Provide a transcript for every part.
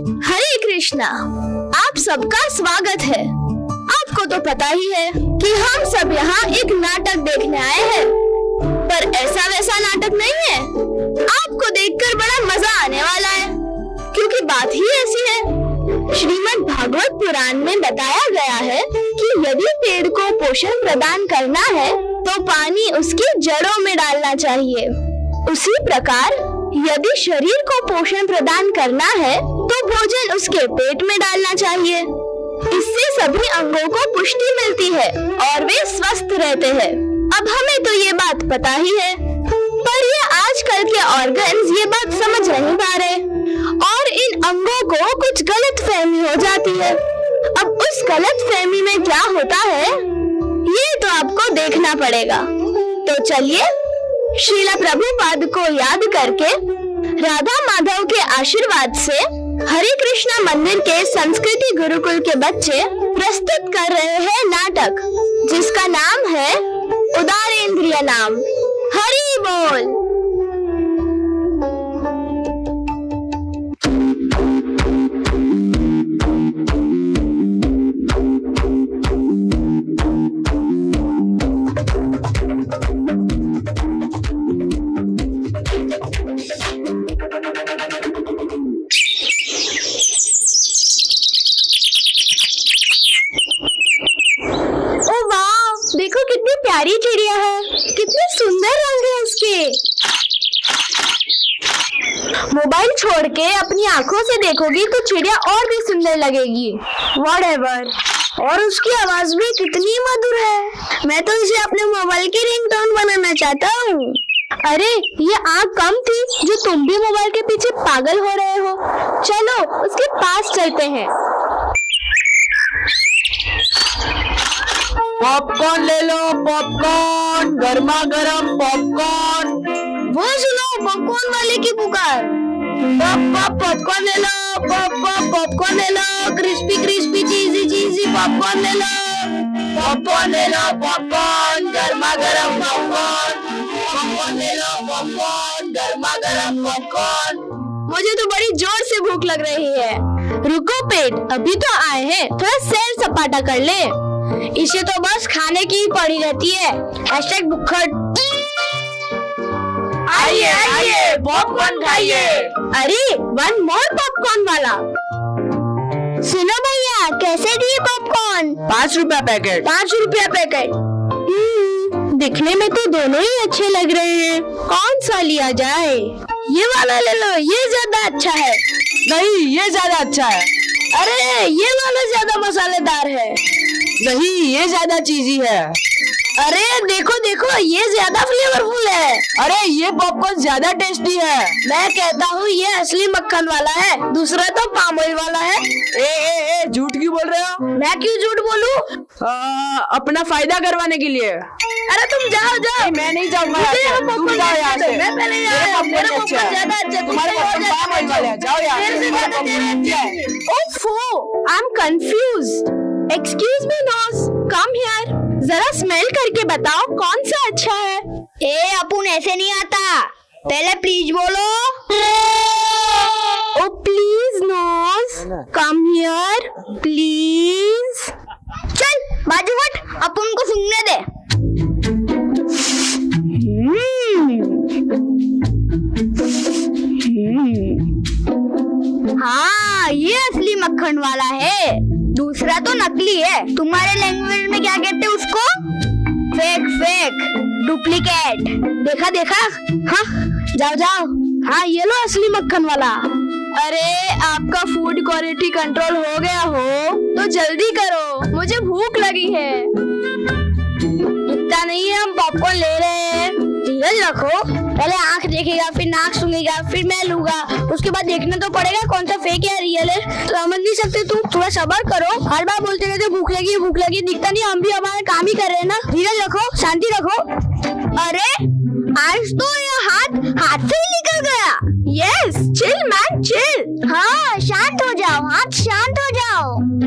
हरे कृष्णा, आप सबका स्वागत है। आपको तो पता ही है कि हम सब यहाँ एक नाटक देखने आए हैं, पर ऐसा वैसा नाटक नहीं है। आपको देखकर बड़ा मजा आने वाला है, क्योंकि बात ही ऐसी है। श्रीमद् भागवत पुराण में बताया गया है कि यदि पेड़ को पोषण प्रदान करना है तो पानी उसकी जड़ों में डालना चाहिए। उसी प्रकार यदि शरीर को पोषण प्रदान करना है तो भोजन उसके पेट में डालना चाहिए। इससे सभी अंगों को पुष्टि मिलती है और वे स्वस्थ रहते हैं। अब हमें तो ये बात पता ही है, पर ये आजकल के ऑर्गन्स ये बात समझ नहीं पा रहे और इन अंगों को कुछ गलत फहमी हो जाती है। अब उस गलत फहमी में क्या होता है ये तो आपको देखना पड़ेगा। तो चलिए श्रीला प्रभुपाद को याद करके राधा माधव के आशीर्वाद से हरे कृष्णा मंदिर के संस्कृति गुरुकुल के बच्चे प्रस्तुत कर रहे हैं नाटक, जिसका नाम है उदारेंद्रिय नाम। हरि बोल। देखो कितनी प्यारी चिड़िया है, कितने सुंदर रंग है उसके। मोबाइल छोड़ के अपनी आंखों से देखोगी तो चिड़िया और भी सुंदर लगेगी। Whatever। और उसकी आवाज भी कितनी मधुर है। मैं तो इसे अपने मोबाइल की रिंगटोन बनाना चाहता हूँ। अरे ये आँख कम थी जो तुम भी मोबाइल के पीछे पागल हो रहे हो। चलो उसके पास चलते हैं। पॉपकॉर्न ले लो, पॉपकॉर्न, गर्मा गर्म पॉपकॉर्न। वो सुनो पॉपकॉर्न वाले की पुकार। पॉपकॉर्न ले लो, पॉपकॉर्न ले लो, क्रिस्पी क्रिस्पी चीजी चीजी पॉपकॉर्न ले लो, पॉपकॉर्न ले लो, पॉपकॉर्न, गर्मा गर्म पॉपकॉर्न, पॉपकॉर्न ले लो, पॉपकॉर्न, गर्मा गर्म पॉपकॉर्न। मुझे तो बड़ी जोर से भूख लग रही है। रुको पेट, अभी तो आए हैं, थोड़ा सैर सपाटा कर ले। इसे तो बस खाने की ही पड़ी रहती है। #भुक्खड़। आइए आइए पॉपकॉर्न खाइए। अरे 1 मोर पॉपकॉर्न वाला। सुनो भैया, कैसे दिए पॉपकॉर्न? 5 रुपया पैकेट। 5 रुपया पैकेट। दिखने में तो दोनों ही अच्छे लग रहे हैं, कौन सा लिया जाए? ये वाला ले लो, ये ज्यादा अच्छा है। नहीं, ये ज्यादा अच्छा है। अरे ये वाला ज्यादा मसालेदार है। नहीं, ये ज्यादा चीजी है। अरे देखो देखो, ये ज्यादा फ्लेवरफुल है। अरे ये पॉपकॉर्न ज्यादा टेस्टी है। मैं कहता हूँ ये असली मक्खन वाला है, दूसरा तो पाम ऑयल वाला है। ए झूठ क्यों बोल रहे हो? मैं क्यों झूठ बोलूं? अपना फायदा करवाने के लिए। अरे तुम जाओ जाओ। मैं नहीं जाऊंगा, तुम जाओ यहाँ से। मैं पहले मेरे पॉपकॉर्न ज्यादा अच्छा, तुम्हारे पॉपकॉर्न पाम ऑयल वाले हैं, जाओ यहाँ से। ओफो, I am confused. Excuse me nose, come here. जरा स्मेल करके बताओ कौन सा अच्छा है। ए अपुन ऐसे नहीं आता, पहले प्लीज बोलो। Oh please nose, come here please. चल बाजू हट, अपुन को सूंघने दे। हाँ ये असली मक्खन वाला है, दूसरा तो नकली है। तुम्हारे लैंग्वेज में क्या कहते हैं उसको? Fake, duplicate. देखा देखा। हाँ जाओ जाओ। हाँ ये लो असली मक्खन वाला। अरे आपका फूड क्वालिटी कंट्रोल हो गया हो तो जल्दी करो, मुझे भूख लगी है। इतना नहीं है, हम पॉपकॉर्न ले रहे हैं। धीरज रखो, पहले आंख देखेगा, फिर नाक सूंघेगा, फिर मैं लूंगा, उसके बाद देखना तो पड़ेगा कौन सा फेक है रियल है। समझ नहीं सकते तुम, थोड़ा सब्र करो। हर बार बोलते रहते भूख लगी, दिखता नहीं। हम भी हमारा काम ही कर रहे हैं ना। धीरज रखो, शांति रखो। अरे आज तो ये हाथ से ही निकल गया। Yes, chill man chill. हाँ शांत हो जाओ, हाथ शांत हो जाओ।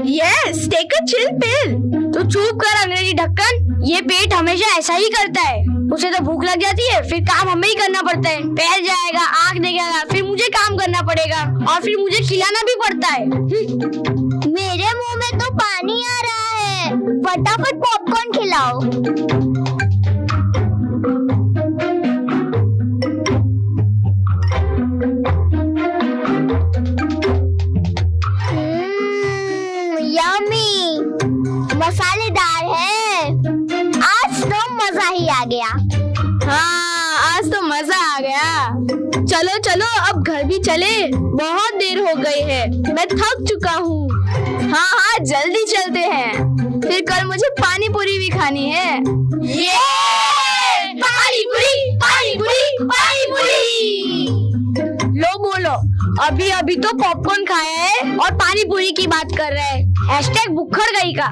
Yes, take a chill pill. तो चुप कर अंग्रेजी ढक्कन। ये पेट हमेशा ऐसा ही करता है। उसे तो भूख लग जाती है, फिर काम हमें ही करना पड़ता है। पैर जाएगा, आँख देखेगा, फिर मुझे काम करना पड़ेगा और फिर मुझे खिलाना भी पड़ता है। मेरे मुंह में तो पानी आ रहा है, फटाफट पॉपकॉर्न खिलाओ। यम्मी, मसालेदार है। आज तो मजा ही आ गया। हाँ, आज तो मजा आ गया। चलो चलो अब घर भी चले, बहुत देर हो गई है, मैं थक चुका हूँ। हाँ हाँ जल्दी चलते हैं, फिर कल मुझे पानी पूरी भी खानी है। ये पानी पूरी, पानी पूरी, पानी पूरी। लो बोलो, अभी अभी तो पॉपकॉर्न खाया है और पानी पूरी की बात कर रहे हैं। हैशटैग बुक्खड़ गई का।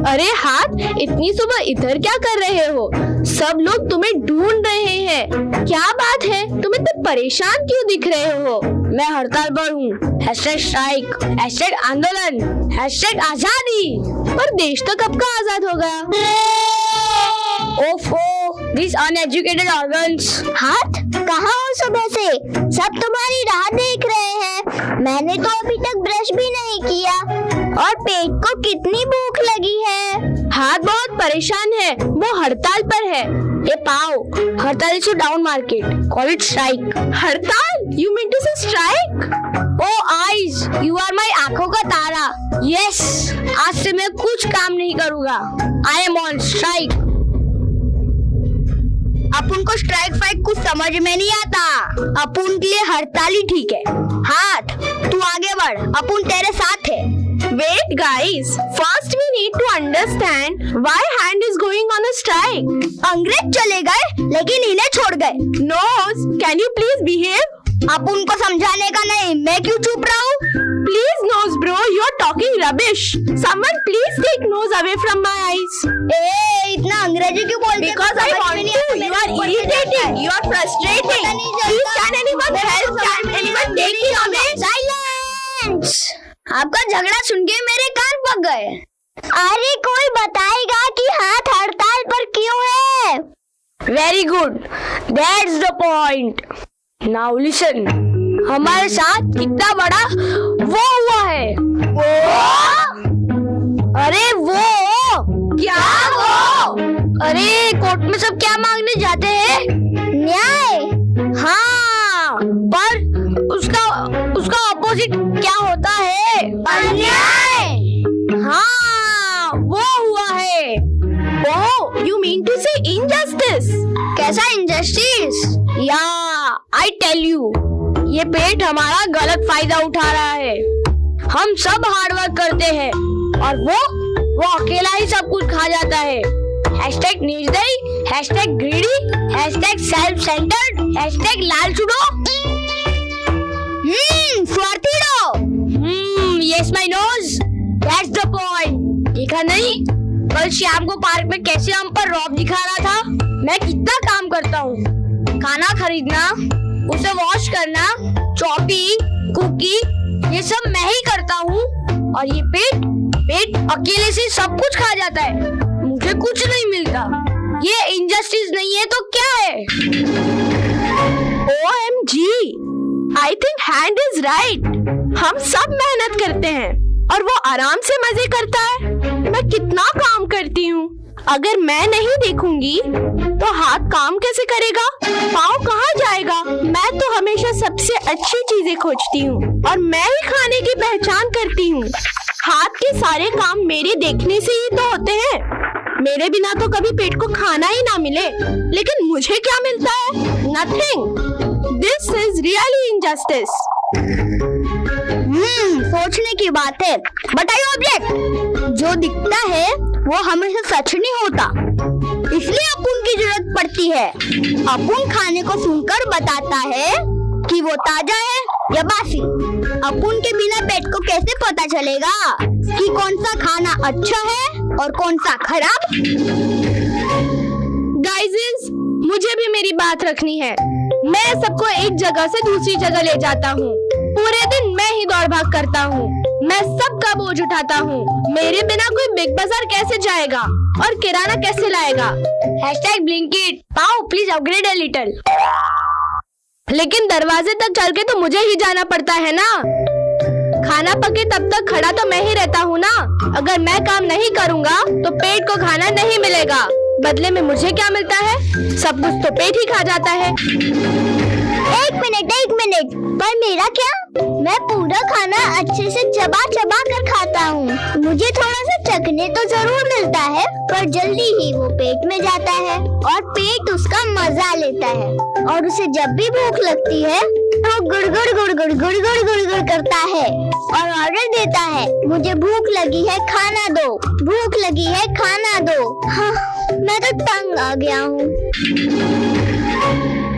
अरे हाथ, इतनी सुबह इधर क्या कर रहे हो? सब लोग तुम्हें ढूंढ रहे हैं। क्या बात है, तुम इतने परेशान क्यों दिख रहे हो? मैं हड़ताल पर हूँ। हैशटैग स्ट्राइक, हैशटैग आंदोलन, हैशटैग आजादी। पर देश तो कब का आजाद होगा? ओफो, these uneducated organs। हाथ, कहाँ हो सुबह से? सब तुम्हारी राह देख रहे हैं। मैंने तो अभी तक ब्रश भी नहीं किया और पेट को कितनी भूख लगी है। हाथ बहुत परेशान है, वो हड़ताल पर है। ये पाओ, हड़ताल is down market, call it strike. हड़ताल? You mean to say strike? Oh eyes, you are my आंखों का तारा। Yes, आज से मैं कुछ काम नहीं करूँगा। I am on strike। अपन को स्ट्राइक फाइट कुछ समझ में नहीं आता, अपन के लिए हड़ताल ही ठीक है। हाथ, तू आगे बढ़, अपन तेरे साथ है। Wait guys, first we need to understand why hand is going on a strike. अंग्रेज चले गए लेकिन इन्हें छोड़ गए। Nose, can you please behave? अब उनको समझाने का नहीं, मैं क्यों चुप रहा हूँ? Please Nose bro, you're talking rubbish. Someone please take Nose away from my eyes. ए, इतना अंग्रेजी क्यों बोलते? Because I want to. You are irritating. You are frustrating. Please can anyone help? Can anyone take me away? Silence! आपका झगड़ा सुन के मेरे कान पक गए। अरे कोई बताएगा कि हाथ हड़ताल पर क्यों है? Very good, that's the point. Now listen, हमारे साथ कितना बड़ा वो हुआ है। वो? अरे वो क्या? वो? अरे कोर्ट में सब क्या मांगने जाते हैं? न्याय। हाँ, पर उसका ऑपोजिट क्या होता है? अन्याय। हाँ, वो हुआ है। Oh, you mean to say injustice? कैसा इंजस्टिस? या आई टेल यू, ये पेट हमारा गलत फायदा उठा रहा है। हम सब हार्ड वर्क करते हैं और वो अकेला ही सब कुछ खा जाता है। हैशटैग निर्दयी, hashtag greedy, hashtag self centred, hashtag लालचुडो। स्वार्थीडो। Yes my nose, that's the point. देखा नहीं, कल शाम को पार्क में कैसे हम पर रौब दिखा रहा था। मैं कितना काम करता हूँ, खाना खरीदना, उसे वॉश करना, चॉपिंग, कुकिंग, ये सब मैं ही करता हूँ और ये पेट अकेले से सब कुछ खा जाता है। मुझे कुछ नहीं मिलता। ये इनजस्टिस नहीं है तो क्या है? OMG, I think hand is right. हम सब मेहनत करते हैं और वो आराम से मजे करता है। मैं कितना काम करती हूँ, अगर मैं नहीं देखूंगी तो हाथ काम कैसे करेगा? पाँव कहाँ जाएगा? मैं तो हमेशा सबसे अच्छी चीजें खोजती हूँ और मैं ही खाने की पहचान करती हूँ। हाथ के सारे काम मेरे देखने से ही तो होते हैं। मेरे बिना तो कभी पेट को खाना ही ना मिले, लेकिन मुझे क्या मिलता है? Nothing. This is really injustice. सोचने की बात है। बताइए ऑब्जेक्ट, जो दिखता है वो हमेशा सच नहीं होता, इसलिए अपुन की जरूरत पड़ती है। अपुन खाने को सुनकर बताता है कि वो ताजा है या बासी। अपुन के बिना पेट को कैसे पता चलेगा कि कौन सा खाना अच्छा है और कौन सा खराब? गाइस, मुझे भी मेरी बात रखनी है। मैं सबको एक जगह से दूसरी जगह ले जाता हूँ। पूरे दिन मैं ही दौड़ भाग करता हूँ। मैं सबका बोझ उठाता हूँ। मेरे बिना कोई बिग बाजार कैसे जाएगा और किराना कैसे लाएगा? #Blinkit पाओ प्लीज अपग्रेड अ लिटिल। लेकिन दरवाजे तक चल के तो मुझे ही जाना पड़ता है ना। खाना पके तब तक खड़ा तो मैं ही रहता हूँ ना। अगर मैं काम नहीं करूँगा तो पेट को खाना नहीं मिलेगा। बदले में मुझे क्या मिलता है? सब कुछ तो पेट ही खा जाता है। एक मिनट, पर मेरा क्या? मैं पूरा खाना अच्छे से चबा चबा कर खाता हूँ। मुझे थोड़ा सा चखने तो जरूर मिलता है, पर जल्दी ही वो पेट में जाता है और पेट उसका मजा लेता है। और उसे जब भी भूख लगती है तो गुड़गुड़ गुड़गुड़ गुड़गुड़ गुड़गुड़ करता है और ऑर्डर देता है, मुझे भूख लगी है खाना दो, भूख लगी है खाना दो। हाँ, मैं तो तंग आ गया हूँ।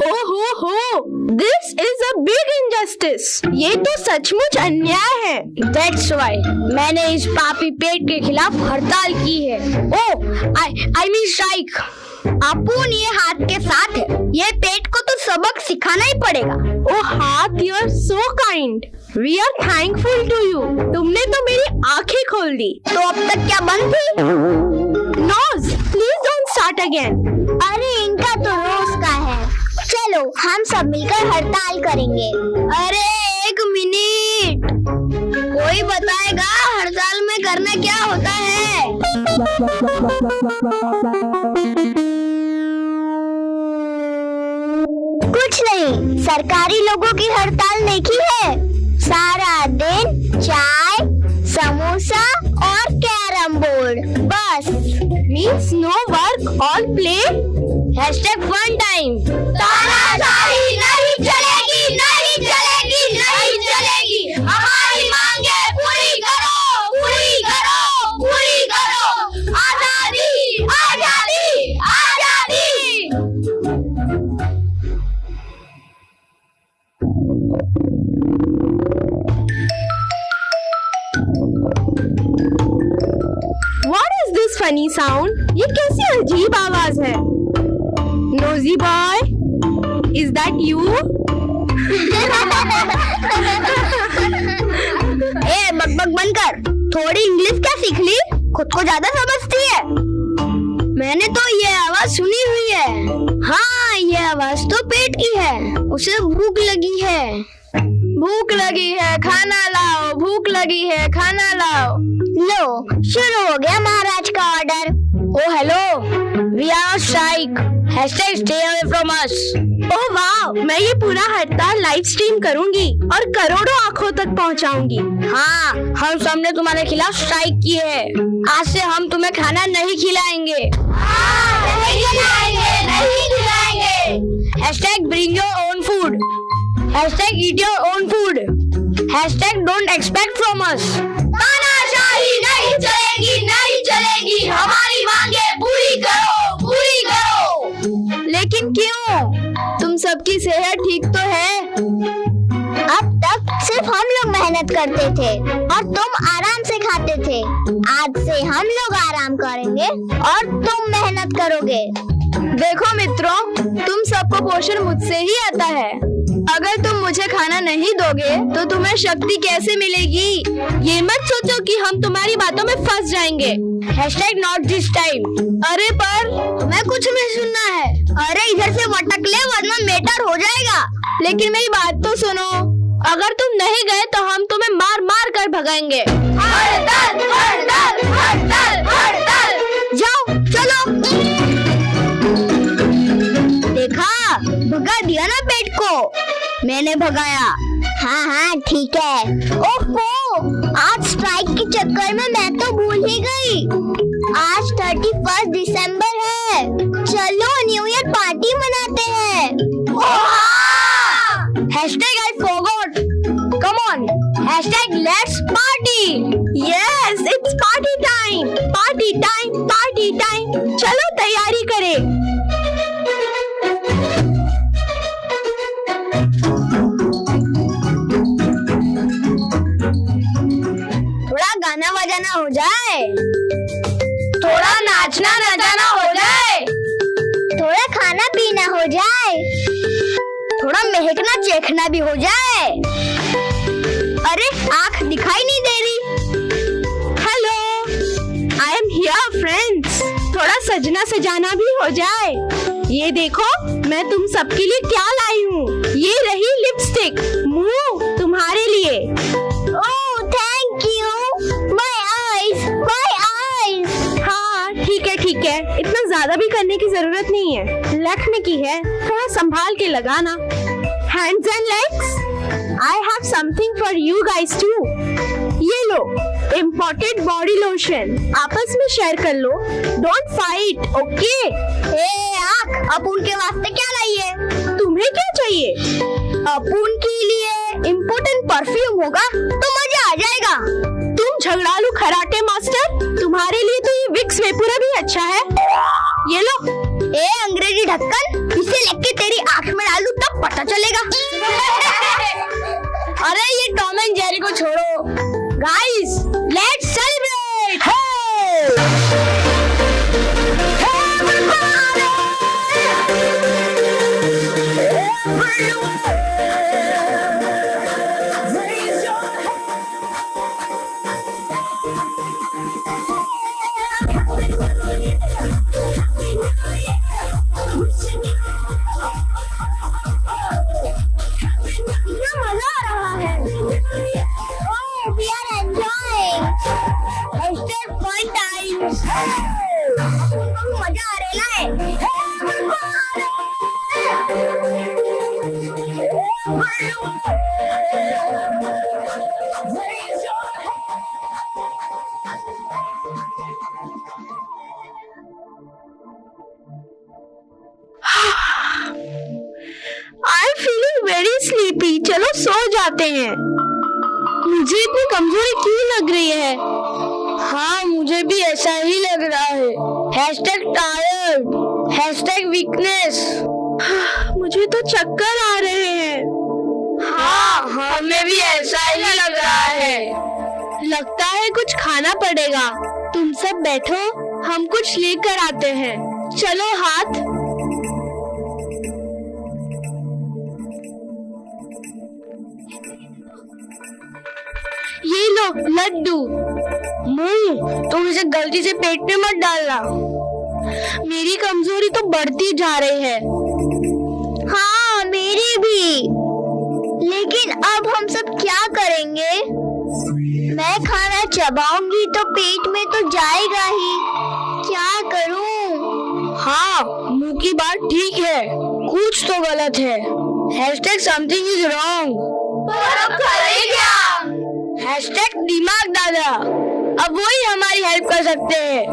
ओहो, this is a big injustice. ये तो सचमुच अन्याय है। That's why मैंने इस पापी पेट के खिलाफ हड़ताल की है। I mean strike। अपुन ये हाथ के साथ है, ये पेट को तो सबक सिखाना ही पड़ेगा। ओ हाथ, you are so kind। We are thankful to you। तुमने तो मेरी आंखें खोल दी। तो अब तक क्या बंद थी? Nose, please don't start again। अरे इनका तो रोज का है। चलो हम सब मिलकर हड़ताल करेंगे। अरे एक मिनट, कोई बताएगा हड़ताल में करना क्या होता है? कुछ नहीं, सरकारी लोगों की हड़ताल नहीं की है। सारा दिन चाय, समोसा और कैरम बोर्ड, बस। Means no work, all play। #fun time। तानाशाही नहीं चलेगी, नहीं चलेगी, नहीं चलेगी। हमारी मांगे पूरी करो, पूरी करो, पूरी करो। आजादी, आजादी, आजादी। What is this funny sound? ये कैसी अजीब आवाज है? Nosy boy, is that you? ए बकबक बंद कर, थोड़ी इंग्लिश क्या सीख ली? खुद को ज्यादा समझती है। मैंने तो ये आवाज सुनी हुई है। हाँ, ये आवाज तो पेट की है। उसे भूख लगी है। भूख लगी है, खाना लाओ। भूख लगी है, खाना लाओ। लो, शुरू हो गया महाराज का order. Oh hello, we are strike. #stay away from us। ओह वाह, मैं ये पूरा हड़ताल लाइव स्ट्रीम करूंगी और करोड़ों आंखों तक पहुंचाऊंगी। हाँ, हम सबने तुम्हारे खिलाफ स्ट्राइक की है। आज से हम तुम्हें खाना नहीं खिलाएंगे। नहीं खिलाएंगे, नहीं खिलाएंगे। #bring your own food। #eat your own food। #don't expect from us। तानाशाही नहीं चलेगी, नहीं चलेगी। हमारी मांगे पूरी करो, पूरी करो। लेकिन क्यों? तुम सबकी सेहत ठीक तो है? अब तक सिर्फ हम लोग मेहनत करते थे और तुम आराम से खाते थे। आज से हम लोग आराम करेंगे और तुम मेहनत करोगे। देखो मित्रों, तुम सबको पोषण मुझसे ही आता है। अगर तुम मुझे खाना नहीं दोगे तो तुम्हें शक्ति कैसे मिलेगी? ये मत सोचो कि हम तुम्हारी बातों में फंस जाएंगे। #not this time। अरे पर हमें कुछ नहीं सुनना है। अरे इधर से मटक ले, वरना मैटर हो जाएगा। लेकिन मेरी बात तो सुनो, अगर तुम नहीं गए तो हम तुम्हें मार मार कर भगाएंगे। हड़ताल, हड़ताल, हड़ताल, हड़ताल। जाओ, चलो। देखा, भगा दिया ना पेट को। मैंने भगाया। हाँ ठीक है। ओहो, आज स्ट्राइक के चक्कर में मैं तो भूल ही गई। आज 31 दिसंबर है। चलो न्यू ईयर पार्टी मनाते हैं। I forgot। Come on। #let's party। Yes, it's party time, party time, party time। चलो तैयारी करें। थोड़ा गाना बजाना हो जाए, थोड़ा नाचना नचाना हो जाए, थोड़ा खाना पीना हो जाए। महकना चखना भी हो जाए। अरे आँख दिखाई नहीं दे रही। Hello, I am here friends. थोड़ा सजना सजाना भी हो जाए। ये देखो मैं तुम सबके लिए क्या लाई हूँ। ये रही लिपस्टिक, मुंह तुम्हारे लिए। Oh thank you. My eyes, my eyes. हाँ ठीक है, इतना ज्यादा भी करने की जरूरत नहीं है। लक्ष्मी की है, थोड़ा संभाल के लगाना। Hands and legs, I have something for you guys too. ये लो, इम्पोर्टेड बॉडी लोशन, आपस में शेयर कर लो। Don't fight, okay? ए आँख, अपुन के वास्ते क्या लाई है? तुम्हें क्या चाहिए? अपुन के लिए इम्पोर्टेंट परफ्यूम होगा तो मजा आ जाएगा। तुम झगड़ालू कराटे मास्टर, तुम्हारे लिए तो ये विक्स वेपूरा भी अच्छा है। ये लो। ए अंग्रेजी ढक्कन, इसे लेके तेरी आँख में डालूं तब पता चलेगा। अरे ये टॉम एंड जेरी को छोड़ो। Guys, let's celebrate. मजा आ रहा है। Oh, we are enjoying. Hashtag fun times. मजा आ रहा है। I am feeling very sleepy. चलो सो जाते हैं। मुझे इतनी कमजोरी क्यों लग रही है? हाँ मुझे भी ऐसा ही लग रहा है। Hashtag tired, hashtag weakness. मुझे तो चक्कर आ रहे हैं। हाँ हमें भी ऐसा ही लग रहा है। लगता है कुछ खाना पड़ेगा। तुम सब बैठो, हम कुछ लेकर आते हैं। चलो हाथ। ये लो लड्डू। तुम इसे गलती से पेट में मत डालना। मेरी कमजोरी तो बढ़ती जा रही है। हाँ मेरी भी। लेकिन अब हम सब क्या करेंगे? मैं खाना चबाऊंगी तो पेट में तो जाएगा ही। क्या करूं? हाँ मुंह की बात ठीक है, कुछ तो गलत है। Hashtag something is wrong. पर अब करें क्या? हैशटैग दिमाग दादा, अब वही हमारी हेल्प कर सकते हैं।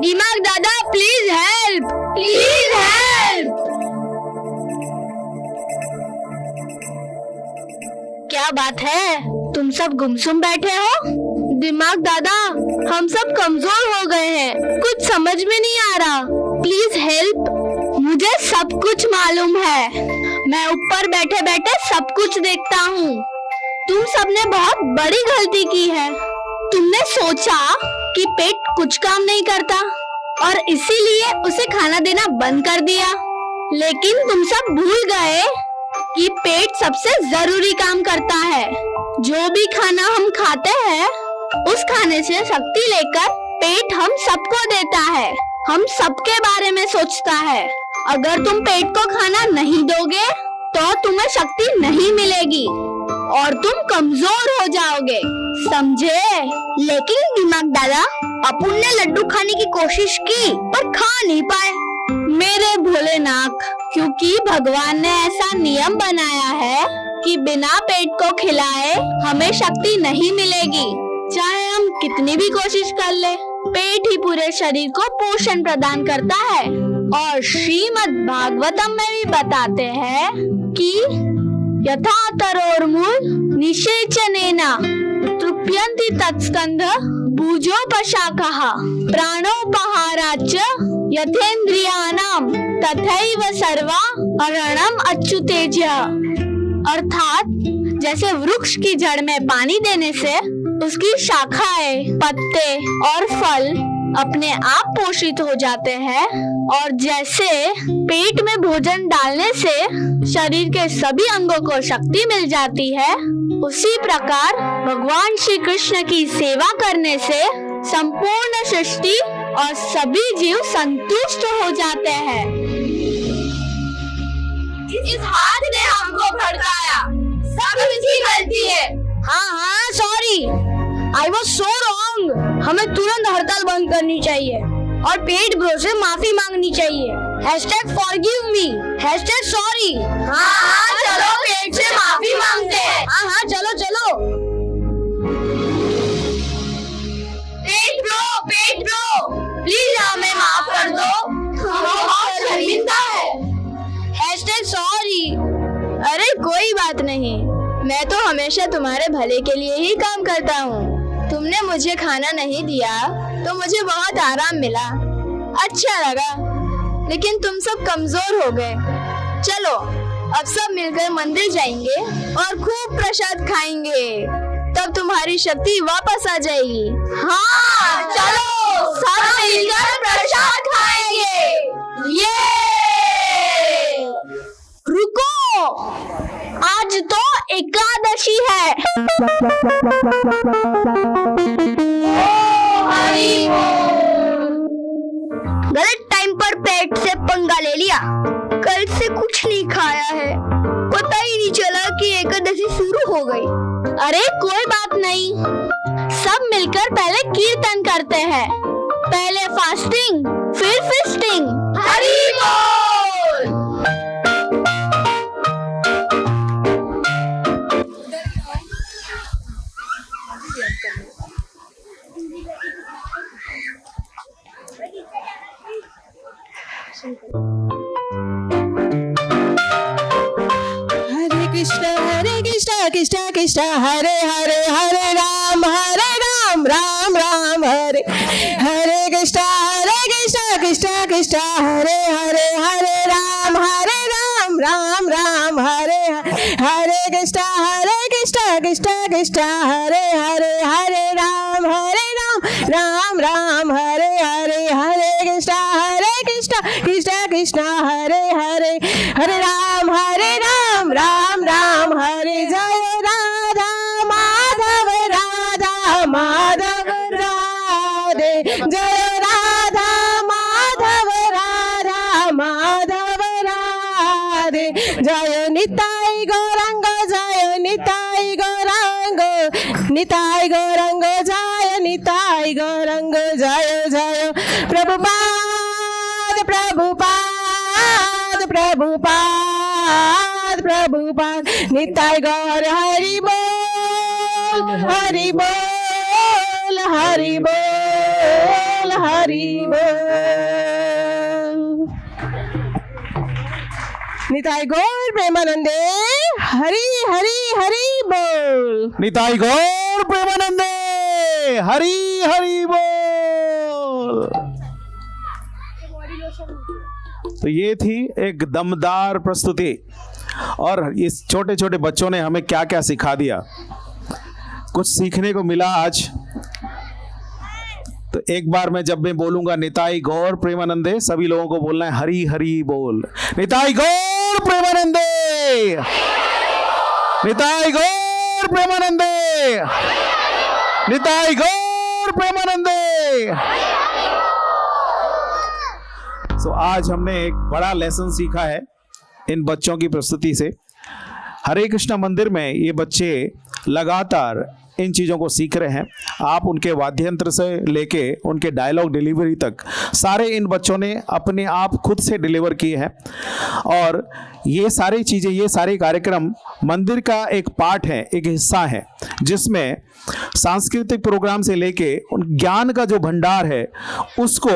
दिमाग दादा प्लीज हेल्प, प्लीज हेल्प। क्या बात है, तुम सब गुमसुम बैठे हो? दिमाग दादा, हम सब कमजोर हो गए हैं, कुछ समझ में नहीं आ रहा। Please help. मुझे सब कुछ मालूम है, मैं ऊपर बैठे बैठे सब कुछ देखता हूँ। तुम सबने बहुत बड़ी गलती की है। तुमने सोचा कि पेट कुछ काम नहीं करता और इसीलिए उसे खाना देना बंद कर दिया। लेकिन तुम सब भूल गए कि पेट सबसे जरूरी काम करता है। जो भी खाना हम खाते हैं, उस खाने से शक्ति लेकर पेट हम सबको देता है, हम सबके बारे में सोचता है। अगर तुम पेट को खाना नहीं दोगे तो तुम्हें शक्ति नहीं मिलेगी और तुम कमजोर हो जाओगे, समझे? लेकिन दिमाग दादा, अपुन ने लड्डू खाने की कोशिश की पर खा नहीं पाए। मेरे भोलेनाथ, क्योंकि भगवान ने ऐसा नियम बनाया है कि बिना पेट को खिलाए हमें शक्ति नहीं मिलेगी, चाहे हम कितनी भी कोशिश कर ले। पेट ही पूरे शरीर को पोषण प्रदान करता है और श्रीमद् भागवतम में भी बताते हैं कि यथा तरोर्मूल निषेचनेना तृप्यन्ति तत्स्कंध भुजोपशाखः प्राणोपहाराच्च यथेन्द्रियाणां तथैव सर्वा अरणम अच्युतेज्य। अर्थात जैसे वृक्ष की जड़ में पानी देने से उसकी शाखाएं, पत्ते और फल अपने आप पोषित हो जाते हैं और जैसे पेट में भोजन डालने से शरीर के सभी अंगों को शक्ति मिल जाती है, उसी प्रकार भगवान श्री कृष्ण की सेवा करने से संपूर्ण सृष्टि और सभी जीव संतुष्ट हो जाते हैं। इस हाथ ने हमको भड़काया, सब इसकी गलती है। हाँ, sorry, I was so wrong. हमें तुरंत हड़ताल बंद करनी चाहिए और पेट ब्रो से माफी मांगनी चाहिए। #forgive me, #sorry। हाँ, चलो पेट से माफी मांगते हैं। हाँ, चलो चलो। पेट ब्रो, प्लीज हमें माफ कर दो, हम बहुत शर्मिंदा है। #sorry। अरे कोई बात नहीं, मैं तो हमेशा तुम्हारे भले के लिए ही काम करता हूँ। तुमने मुझे खाना नहीं दिया तो मुझे बहुत आराम मिला, अच्छा लगा, लेकिन तुम सब कमजोर हो गए। चलो अब सब मिलकर मंदिर जाएंगे और खूब प्रसाद खाएंगे, तब तुम्हारी शक्ति वापस आ जाएगी। हाँ, चलो सब मिलकर प्रसाद खाएंगे। ये रुको, आज तो एकादशी है। गलत टाइम पर पेट से पंगा ले लिया। कल से कुछ नहीं खाया है, पता ही नहीं चला कि एकादशी शुरू हो गई। अरे कोई बात नहीं, सब मिलकर पहले कीर्तन करते हैं, पहले फास्टिंग फिर फेस्टिंग। हरि बोल। कृष्ण कृष्ण हरे हरे हरे राम राम राम हरे हरे कृष्ण कृष्ण कृष्ण हरे हरे हरे राम राम हरे हरे कृष्ण कृष्ण कृष्ण हरे हरे हरे राम राम हरे हरे कृष्ण कृष्ण कृष्ण हरे हरे हरे राम राम हरे जय राधा माधव राधे जय राधा माधव राधे जय निताई गौरंग जय निताई गौरंग निताई गौरंग जय निताई गौरंग जय जय प्रभुपाद प्रभुपाद प्रभुपाद प्रभुपाद निताई गौर हरि बोल हरि बोल हरि बोल हरि बोल निताई गौर प्रेमानंदे हरि हरि हरि बोल निताई गौर प्रेमानंदे हरि हरि बोल। तो ये थी एक दमदार प्रस्तुति और इस छोटे छोटे बच्चों ने हमें क्या क्या सिखा दिया, कुछ सीखने को मिला आज। तो एक बार मैं जब मैं बोलूंगा निताई गौर प्रेमानंदे, सभी लोगों को बोलना है हरि हरि बोल। निताई गौर प्रेमानंदे, निताई गौर प्रेमानंदे, निताई गौर प्रेमानंदे। सो आज हमने एक बड़ा लेसन सीखा है इन बच्चों की प्रस्तुति से। हरे कृष्णा मंदिर में ये बच्चे लगातार इन चीज़ों को सीख रहे हैं। आप उनके वाद्य यंत्र से लेके उनके डायलॉग डिलीवरी तक सारे इन बच्चों ने अपने आप खुद से डिलीवर किए हैं। और ये सारी चीज़ें, ये सारे कार्यक्रम मंदिर का एक पार्ट है, एक हिस्सा है, जिसमें सांस्कृतिक प्रोग्राम से लेके उन ज्ञान का जो भंडार है उसको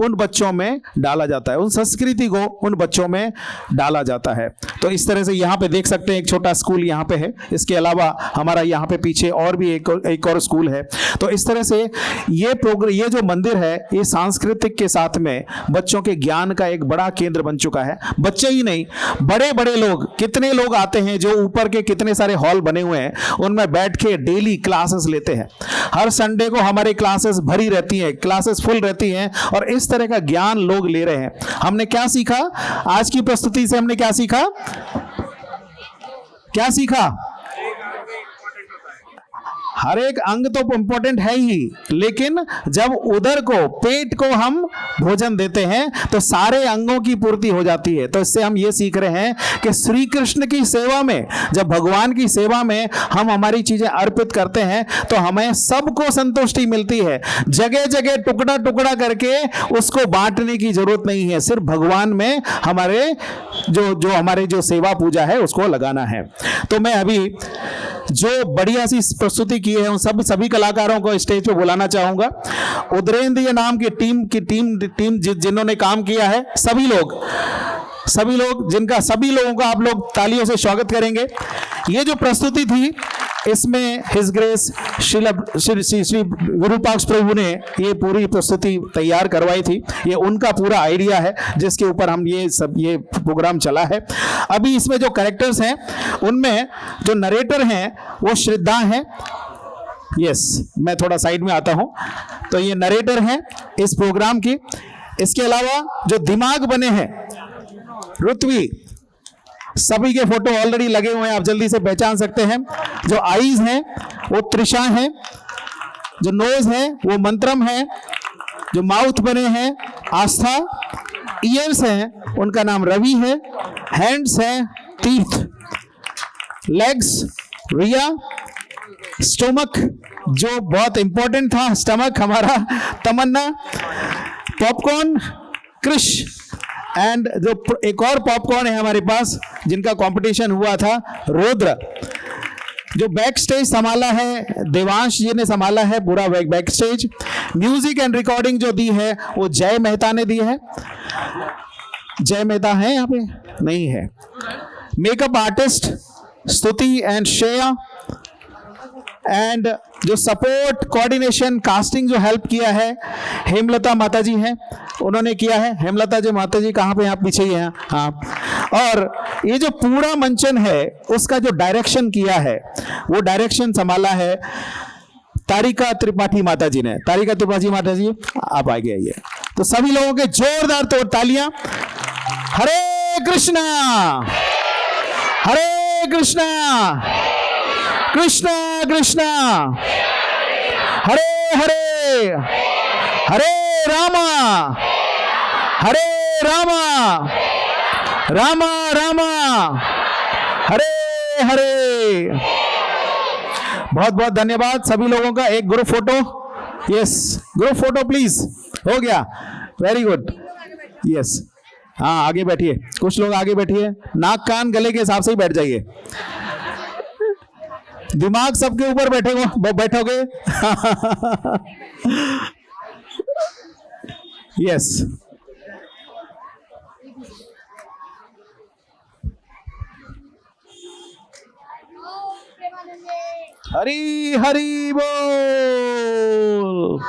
उन बच्चों में डाला जाता है, उन संस्कृति को उन बच्चों में डाला जाता है। तो इस तरह से यहाँ पे देख सकते हैं एक छोटा स्कूल यहाँ पे है। इसके अलावा हमारा यहाँ पे पीछे और भी एक और स्कूल है। तो इस तरह से ये जो मंदिर है ये सांस्कृतिक के साथ में बच्चों के ज्ञान का एक बड़ा केंद्र बन चुका है। बच्चे ही नहीं, बड़े बड़े लोग, कितने लोग आते हैं जो ऊपर के कितने सारे हॉल बने हुए हैं उनमें बैठ के डेली क्लास क्लासेस लेते हैं। हर संडे को हमारी क्लासेस भरी रहती हैं, क्लासेस फुल रहती हैं और इस तरह का ज्ञान लोग ले रहे हैं। हमने क्या सीखा आज की प्रस्तुति से? हमने क्या सीखा? क्या सीखा? हर एक अंग तो इंपॉर्टेंट है ही, लेकिन जब उदर को, पेट को हम भोजन देते हैं तो सारे अंगों की पूर्ति हो जाती है। तो इससे हम ये सीख रहे हैं कि श्री कृष्ण की सेवा में, जब भगवान की सेवा में हम हमारी चीजें अर्पित करते हैं तो हमें सबको संतुष्टि मिलती है। जगह जगह टुकड़ा टुकड़ा करके उसको बांटने की जरूरत नहीं है, सिर्फ भगवान में हमारे जो सेवा पूजा है उसको लगाना है। तो मैं अभी जो बढ़िया सी प्रस्तुति की है उन सभी कलाकारों को स्टेज पे बुलाना चाहूंगा। उदरेंद्र नाम की टीम जिन्होंने काम किया है, सभी लोग जिनका, सभी लोगों का आप लोग तालियों से स्वागत करेंगे। ये जो प्रस्तुति थी इसमें हिज ग्रेस श्री विरूपाक्ष प्रभु ने ये पूरी प्रस्तुति तैयार करवाई थी। ये उनका पूरा आइडिया है जिसके ऊपर हम ये प्रोग्राम चला है। अभी इसमें जो कैरेक्टर्स हैं उनमें जो नरेटर हैं वो श्रद्धा हैं। यस, मैं थोड़ा साइड में आता हूं। तो ये नरेटर हैं इस प्रोग्राम की। इसके अलावा जो दिमाग बने हैं, ऋत्वी, सभी के फोटो ऑलरेडी लगे हुए हैं, आप जल्दी से पहचान सकते हैं। जो आईज हैं वो त्रिशा हैं, जो नोज है वो मंत्रम है, जो माउथ बने हैं आस्था, ईयर्स हैं उनका नाम रवि है, हैंड्स हैं तीर्थ, लेग्स रिया, स्टोमक जो बहुत इंपॉर्टेंट था, स्टमक हमारा तमन्ना, पॉपकॉर्न कृष, एंड जो एक और पॉपकॉर्न है हमारे पास जिनका कंपटीशन हुआ था, रुद्र। जो बैक स्टेज संभाला है देवांश जी ने संभाला है पूरा back stage. Music and recording जो दी है वो जय मेहता ने दी है। जय मेहता है यहाँ पे? नहीं है। मेकअप आर्टिस्ट स्तुति एंड श्रेया, एंड जो सपोर्ट कोऑर्डिनेशन कास्टिंग जो हेल्प किया है हेमलता माता जी हैं, उन्होंने किया है। हेमलता जी माता जी कहाँ पे? आप पीछे ही हैं। हाँ, और ये जो पूरा मंचन है उसका जो डायरेक्शन किया है वो डायरेक्शन संभाला है तारिका त्रिपाठी माता जी ने। तारिका त्रिपाठी माता जी आप आगे आइए। तो सभी लोगों के जोरदार तोड़ तालियां। हरे कृष्णा, हरे कृष्णा, कृष्णा कृष्णा, हरे हरे, हरे रामा, हरे रामा, रामा रामा, हरे हरे। बहुत बहुत धन्यवाद सभी लोगों का। एक group photo, yes group photo please. हो गया, वेरी गुड। यस, हाँ आगे बैठिए, कुछ लोग आगे बैठिए, नाक कान गले के हिसाब से ही बैठ जाइए। दिमाग सबके ऊपर बैठोगे। यस, हरी हरी बोल।